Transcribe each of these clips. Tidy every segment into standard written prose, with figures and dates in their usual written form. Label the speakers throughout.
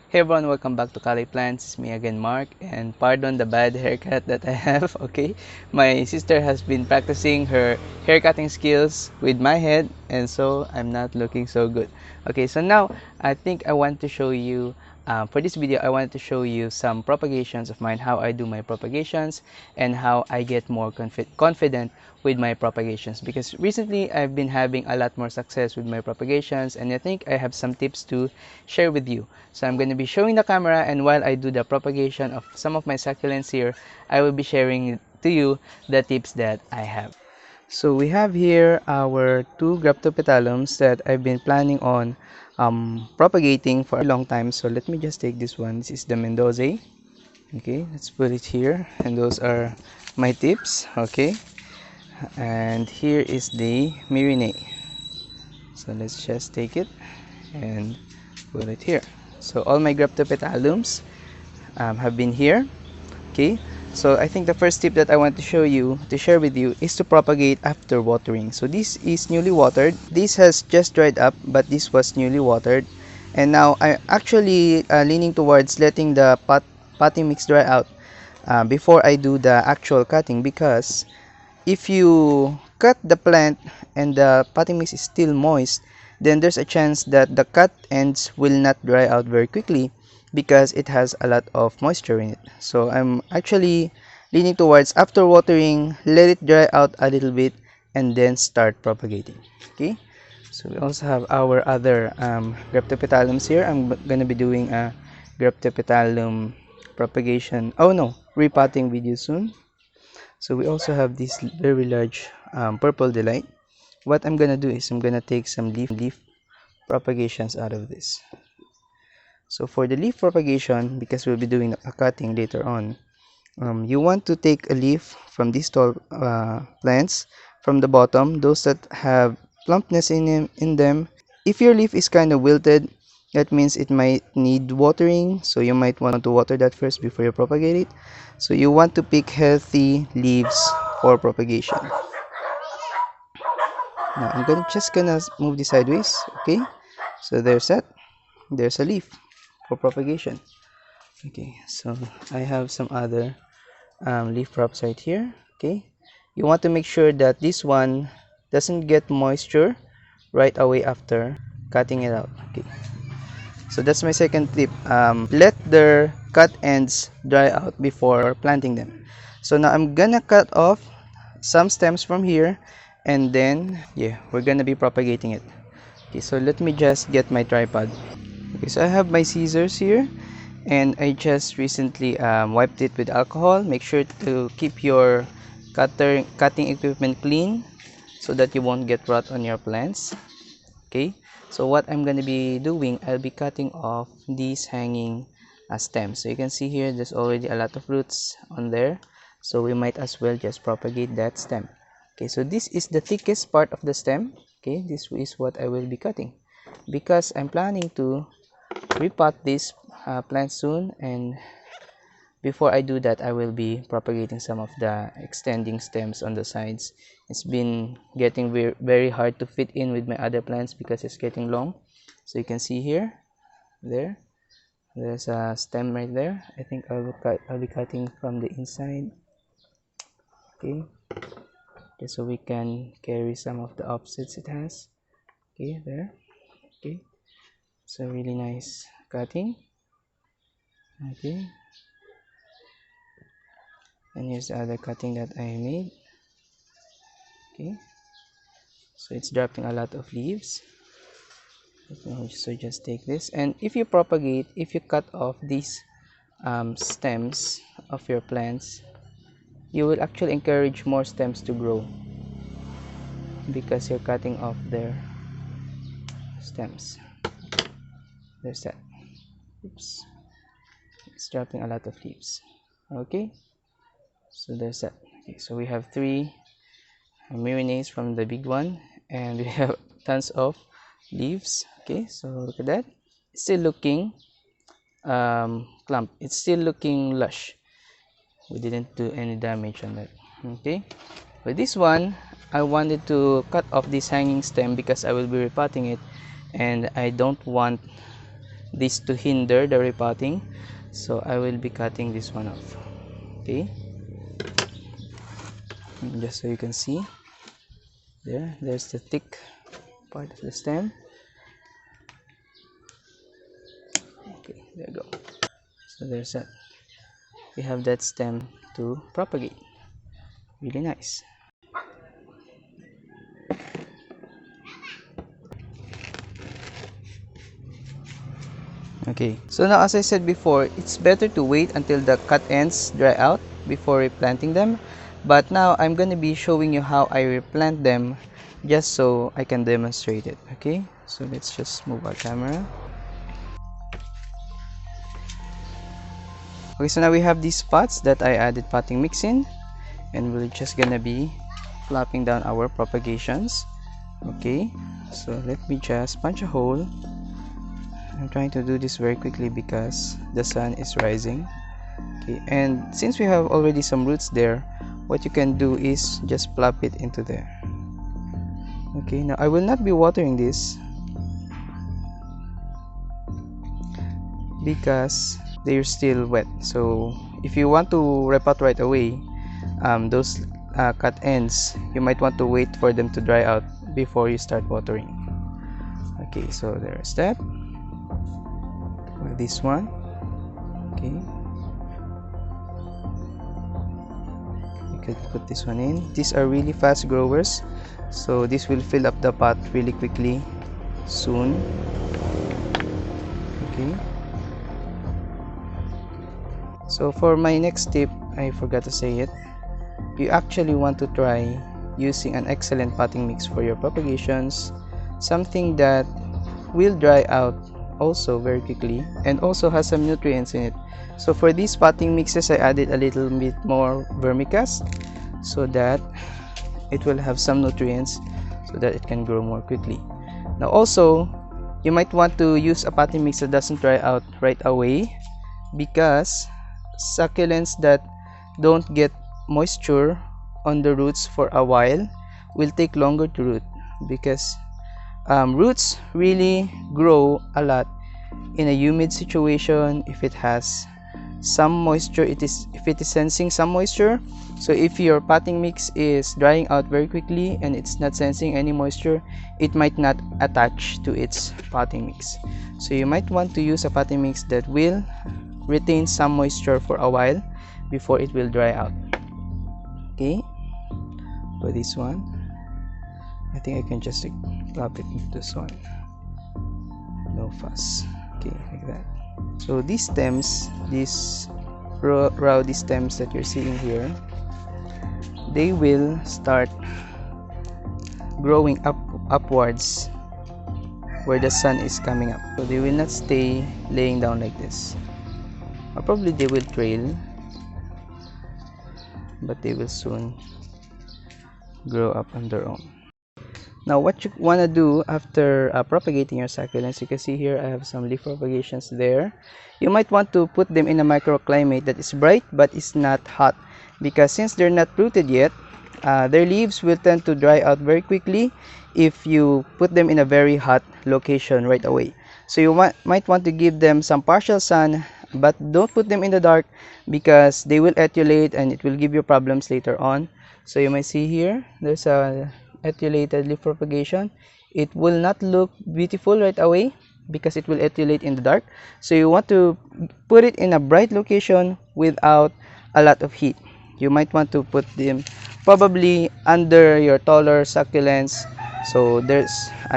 Speaker 1: Hey everyone, welcome back to Kali Plants. It's me again, Mark, and pardon the bad haircut that I have, okay? My sister has been practicing her haircutting skills with my head, and so I'm not looking so good. Okay, so now I think I want to show you, for this video, I wanted to show you some propagations of mine, how I do my propagations, and how I get more confident with my propagations, because recently I've been having a lot more success with my propagations, and I think I have some tips to share with you. So I'm going to be showing the camera, and while I do the propagation of some of my succulents here, I will be sharing to you the tips that I have. So we have here our two Graptopetalums that I've been planning on propagating for a long time. So let me just take this one. This is the Mendoza. Okay, let's put it here, and those are my tips. Okay, and here is the Mirine. So let's just take it and put it here. So all my Graptopetalums have been here. Okay, so I think the first tip that I want to share with you, is to propagate after watering. So this is newly watered. This has just dried up, but this was newly watered, and now I'm actually leaning towards letting the potting mix dry out before I do the actual cutting, because if you cut the plant and the potting mix is still moist, then there's a chance that the cut ends will not dry out very quickly because it has a lot of moisture in it. So I'm actually leaning towards, after watering, let it dry out a little bit and then start propagating. Okay, so we also have our other Graptopetalums here. I'm gonna be doing a Graptopetalum propagation, oh no, repotting video soon. So we also have this very large purple delight. What I'm gonna do is I'm gonna take some leaf propagations out of this. So for the leaf propagation, because we'll be doing a cutting later on, you want to take a leaf from these tall plants from the bottom, those that have plumpness in them. If your leaf is kind of wilted, that means it might need watering, so you might want to water that first before you propagate it. So you want to pick healthy leaves for propagation. Now I'm just gonna move this sideways. Okay, so there's that. There's a leaf for propagation. Okay, so I have some other leaf props right here. Okay, you want to make sure that this one doesn't get moisture right away after cutting it out. Okay, so that's my second tip. Let the cut ends dry out before planting them. So now I'm gonna cut off some stems from here, and then yeah, we're gonna be propagating it. Okay, so let me just get my tripod. Okay, so I have my scissors here, and I just recently wiped it with alcohol. Make sure to keep your cutting equipment clean so that you won't get rot on your plants. Okay, so what I'm going to be doing, I'll be cutting off these hanging stems. So you can see here there's already a lot of roots on there, so we might as well just propagate that stem. Okay, so this is the thickest part of the stem. Okay, this is what I will be cutting, because I'm planning to repot this plant soon, and before I do that, I will be propagating some of the extending stems on the sides. It's been getting very hard to fit in with my other plants because it's getting long. So you can see here, there's a stem right there. I think I'll be cutting from the inside. Okay, just so we can carry some of the offsets it has. Okay, there. Okay, so really nice cutting. Okay, and here's the other cutting that I made. Okay, so it's dropping a lot of leaves. So just take this, and if you propagate, if you cut off these stems of your plants, you will actually encourage more stems to grow because you're cutting off their stems. There's that. Oops, it's dropping a lot of leaves. Okay, so there's that. Okay, so we have 3 marinates from the big one, and we have tons of leaves. Okay, so look at that. It's still looking clump. It's still looking lush. We didn't do any damage on that. Okay, for this one, I wanted to cut off this hanging stem because I will be repotting it, and I don't want this to hinder the repotting. So I will be cutting this one off. Okay, and just so you can see, there's the thick part of the stem. Okay, there you go. So there's that. We have that stem to propagate. Really nice. Okay, so now as I said before, it's better to wait until the cut ends dry out before replanting them. But now I'm going to be showing you how I replant them just so I can demonstrate it. Okay, so let's just move our camera. Okay, so now we have these pots that I added potting mix in, and we're just gonna be plopping down our propagations. Okay, so let me just punch a hole. I'm trying to do this very quickly because the sun is rising. Okay, and since we have already some roots there, what you can do is just plop it into there. Okay, now I will not be watering this because they're still wet. So if you want to repot right away, those cut ends, you might want to wait for them to dry out before you start watering. Okay, so there's that. This one. Okay, you could put this one in. These are really fast growers, so this will fill up the pot really quickly soon. Okay, so for my next tip, I forgot to say it, you actually want to try using an excellent potting mix for your propagations, something that will dry out also very quickly and also has some nutrients in it. So for these potting mixes, I added a little bit more vermicast so that it will have some nutrients so that it can grow more quickly. Now also, you might want to use a potting mix that doesn't dry out right away, because succulents that don't get moisture on the roots for a while will take longer to root, because roots really grow a lot in a humid situation. If it has some moisture, if it is sensing some moisture. So if your potting mix is drying out very quickly and it's not sensing any moisture, it might not attach to its potting mix. So you might want to use a potting mix that will retain some moisture for a while before it will dry out. Okay, for this one, I think I can just plop it into this one, no fuss. Okay, like that. So these stems, these rowdy stems that you're seeing here, they will start growing upwards where the sun is coming up. So they will not stay laying down like this, or probably they will trail, but they will soon grow up on their own. Now what you want to do after propagating your succulents, you can see here I have some leaf propagations there. You might want to put them in a microclimate that is bright but is not hot, because since they're not rooted yet, their leaves will tend to dry out very quickly if you put them in a very hot location right away. So you might want to give them some partial sun, but don't put them in the dark because they will etiolate and it will give you problems later on. So you might see here there's a etiolated leaf propagation. It will not look beautiful right away because it will etiolate in the dark. So you want to put it in a bright location without a lot of heat. You might want to put them probably under your taller succulents. So there's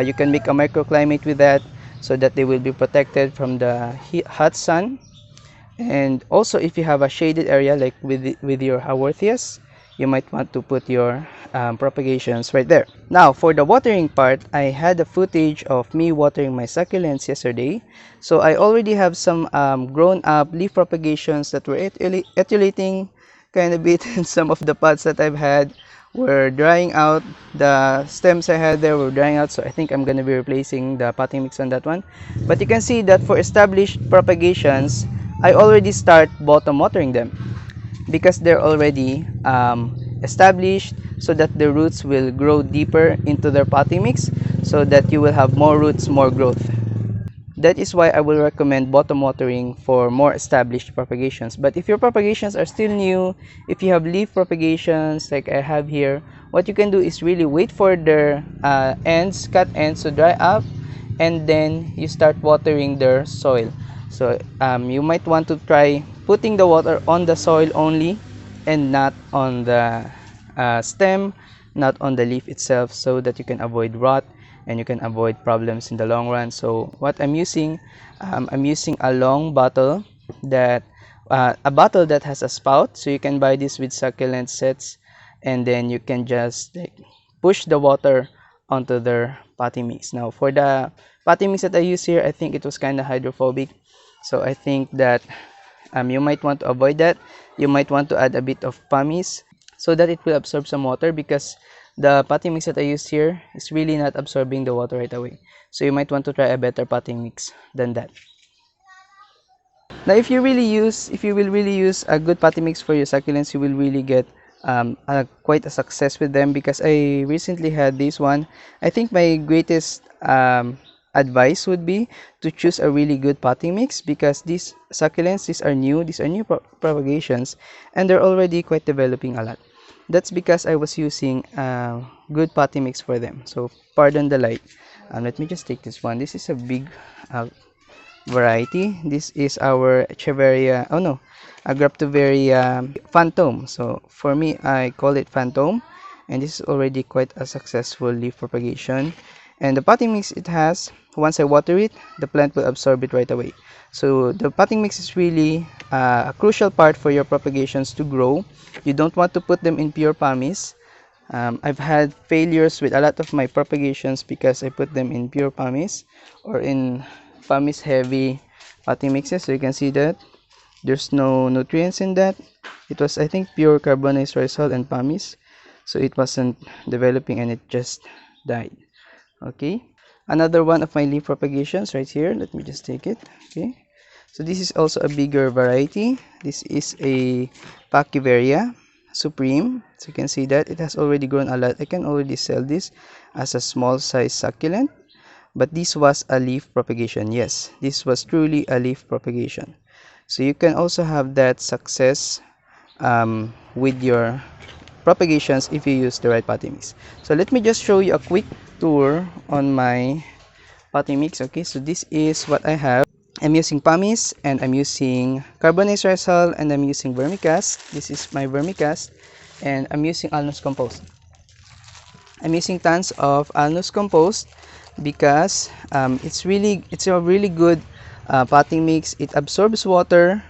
Speaker 1: you can make a microclimate with that so that they will be protected from the hot sun. And also if you have a shaded area like with your haworthias, you might want to put your propagations right there. Now for the watering part, I had a footage of me watering my succulents yesterday. So I already have some grown up leaf propagations that were etiolating kind of bit, and some of the pots that I've had were drying out. The stems I had there were drying out, so I think I'm going to be replacing the potting mix on that one. But you can see that for established propagations, I already start bottom watering them because they're already established, so that the roots will grow deeper into their potting mix, so that you will have more roots, more growth. That is why I will recommend bottom watering for more established propagations. But if your propagations are still new, if you have leaf propagations like I have here, what you can do is really wait for their cut ends to dry up, and then you start watering their soil. So you might want to try putting the water on the soil only and not on the stem, not on the leaf itself, so that you can avoid rot and you can avoid problems in the long run. So what I'm using a long bottle that a bottle that has a spout, so you can buy this with succulent sets, and then you can just like, push the water onto their potting mix. Now for the potting mix that I use here, I think it was kind of hydrophobic, so I think that you might want to avoid that. You might want to add a bit of pumice so that it will absorb some water, because the potting mix that I used here is really not absorbing the water right away. So you might want to try a better potting mix than that. Now if you will really use a good potting mix for your succulents, you will really get quite a success with them, because I recently had this one. I think my greatest advice would be to choose a really good potting mix, because these succulents, these are new propagations, and they're already quite developing a lot. That's because I was using good potting mix for them. So pardon the light. Let me just take this one. This is a big variety. This is our Echeveria, oh no, a Graptoperia Phantom. So for me, I call it Phantom, and this is already quite a successful leaf propagation. And the potting mix it has, once I water it, the plant will absorb it right away. So the potting mix is really a crucial part for your propagations to grow. You don't want to put them in pure pumice. I've had failures with a lot of my propagations because I put them in pure pumice or in pumice heavy potting mixes. So you can see that there's no nutrients in that. It was, I think, pure carbonized rice hull and pumice, so it wasn't developing and it just died. Okay, another one of my leaf propagations right here. Let me just take it. Okay, so this is also a bigger variety. This is a Pachyveria Supreme. So you can see that it has already grown a lot. I can already sell this as a small size succulent, but this was a leaf propagation. Yes, this was truly a leaf propagation. So you can also have that success with your propagations if you use the right potting mix. So let me just show you a quick tour on my potting mix. Okay, so this is what I have. I'm using pumice, and I'm using carbonized rice hull, and I'm using vermicast. This is my vermicast, and I'm using alnus compost. I'm using tons of alnus compost because it's a really good potting mix. It absorbs water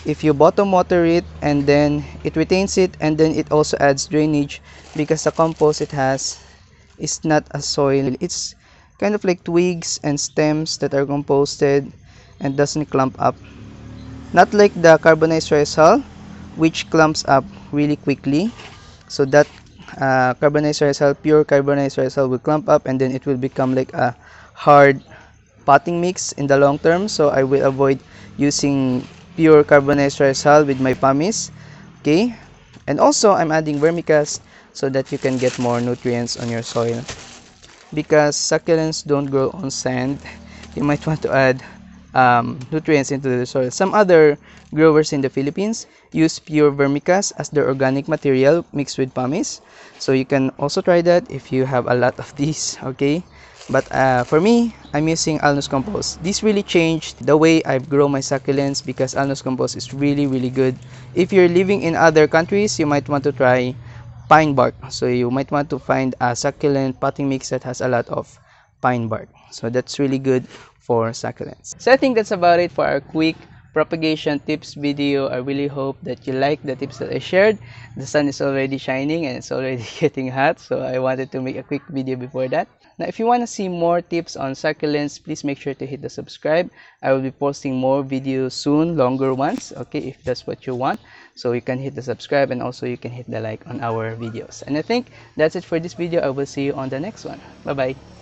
Speaker 1: if you bottom water it, and then it retains it, and then it also adds drainage because the compost it has is not a soil. It's kind of like twigs and stems that are composted and doesn't clump up, not like the carbonized rice hull, which clumps up really quickly. So that carbonized rice hull, pure carbonized rice hull, will clump up, and then it will become like a hard potting mix in the long term. So I will avoid using pure carbonized rice hull with my pumice. Okay, and also I'm adding vermicast so that you can get more nutrients on your soil, because succulents don't grow on sand. You might want to add nutrients into the soil. Some other growers in the Philippines use pure vermicast as their organic material mixed with pumice, so you can also try that if you have a lot of these. Okay, but for me, I'm using alnus compost. This really changed the way I grow my succulents, because alnus compost is really good. If you're living in other countries, you might want to try pine bark. So you might want to find a succulent potting mix that has a lot of pine bark. So that's really good for succulents. So I think that's about it for our quick propagation tips video. I really hope that you like the tips that I shared. The sun is already shining and it's already getting hot, so I wanted to make a quick video before that. Now if you want to see more tips on succulents, please make sure to hit the subscribe. I will be posting more videos soon, longer ones, okay, if that's what you want. So you can hit the subscribe, and also you can hit the like on our videos. And I think that's it for this video. I will see you on the next one. Bye bye.